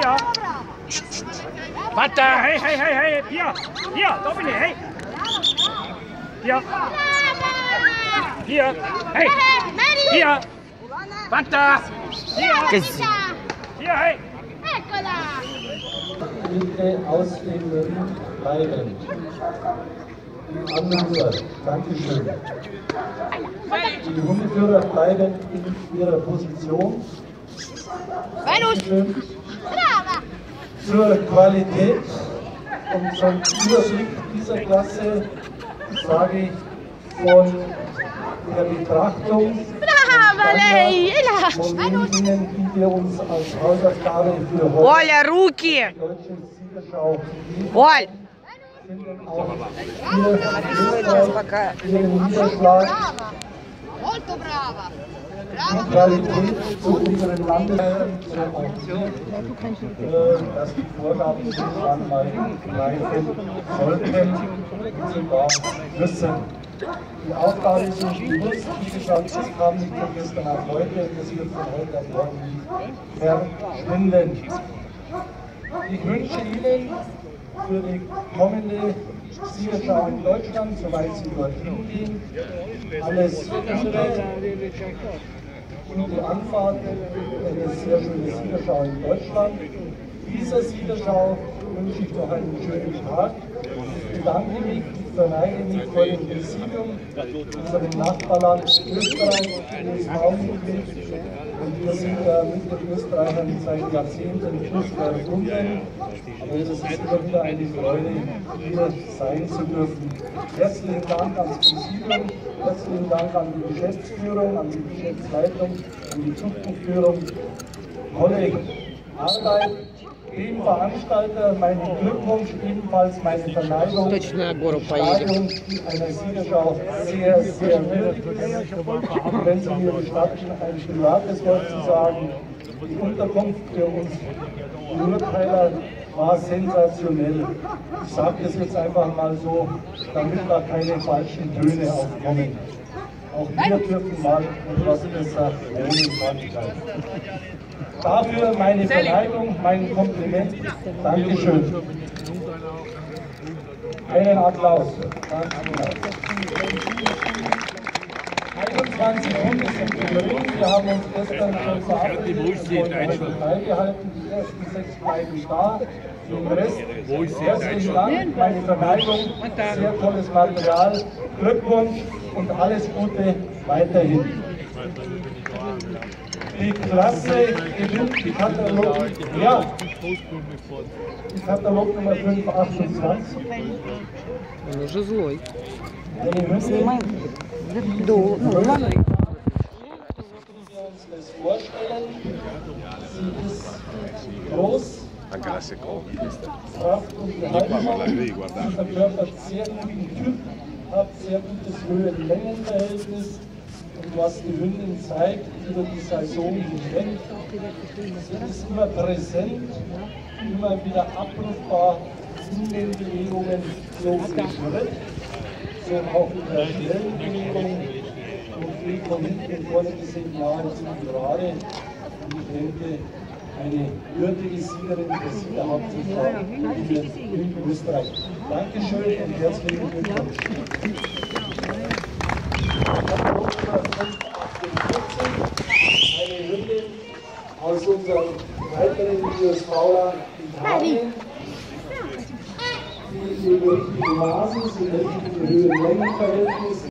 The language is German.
Pia! Warte! Hey, hey, hey, hey! Pia! Pia! Da bin ich! Hey! Pia! Pia! Hey! Pia! Warte! Pia! Pia, hey! Bitte aus dem Ring bleiben. Die Anrufer, Dankeschön. Die Hundeführer bleiben in ihrer Position. Dankeschön. Zur Qualität und zum Überblick dieser Klasse sage ich von der Betrachtung von Ihnen, die wir uns als Hausaufgabe für heute Оля, руки! deutsche Siegerschau geben, Оль! finden auch ihren Niederschlag. Die Qualität zu unseren Landesherren dass die Vorgaben irgendwann mal greifen sollten und sogar müssen. Die Aufgabe ist uns bewusst, wie gesagt, es kam nicht von gestern auf heute und es wird von heute auf morgen nicht verschwinden. Ich wünsche Ihnen für die kommende Siegerschau in Deutschland, soweit Sie dorthin gehen, alles Gute und die Anfahrt eine sehr schöne Siegerschau in Deutschland. Dieser Siegerschau wünsche ich noch einen schönen Tag. Ich bedanke mich, ich verneige mich vor dem Präsidium unserem Nachbarland Österreich, das Raumgebiet. Und wir sind ja mit den Österreichern seit Jahrzehnten Fußball verbunden. Aber es ist immer wieder eine Freude, hier sein zu dürfen. Herzlichen Dank ans Präsidium, herzlichen Dank an die Geschäftsführung, an die Geschäftsleitung, an die Zuchtbuchführung. Tolle Arbeit. Dem Veranstalter meinen Glückwunsch, ebenfalls meine Verneigung, die Stadion einer Siegerschau sehr, sehr gut. Und wenn Sie mir gestatten, ein privates Wort zu sagen, die Unterkunft für uns Beurteiler war sensationell. Ich sage das jetzt einfach mal so, damit da keine falschen Töne aufkommen. Auch wir dürfen mal etwas besser wohnen. Dafür meine Verneigung, mein Kompliment. Dankeschön. Einen Applaus. Danke. 21 Hunde sind im Ring. Wir haben uns gestern schon verabredet und wollen heute freigehalten. Die ersten 6 bleiben da. Den Rest herzlichen Dank, meine Verneigung. Sehr tolles Material. Glückwunsch und alles Gute weiterhin. Die Klasse gewinnt die Katalog, ja, die Katalog Nummer 528. Он уже злой. Eine Hündin, Снимай. wir uns das vorstellen. Sie ist groß, Kraft und Gehalten. Sie verkörpert sehr guten Typ, hat sehr gutes Höhen-Längen-Verhältnis. Und was die Hündin zeigt über die Saison hinweg, sie ist immer präsent, immer wieder abrufbar in den Bewegungen, so im Schritt, so auch in der schnellen Bewegung. Und wie von hinten vorne gesehen, ja, jetzt sind wir gerade. Und ich denke, eine würdige Siegerin der Siegerhauptsaison in Österreich. Dankeschön und herzlichen Glückwunsch. Eine Hündin aus unserem weiteren ISV-Land Italien, die über richtige Maße, sie richtige Höhen-Längen-Verhältnis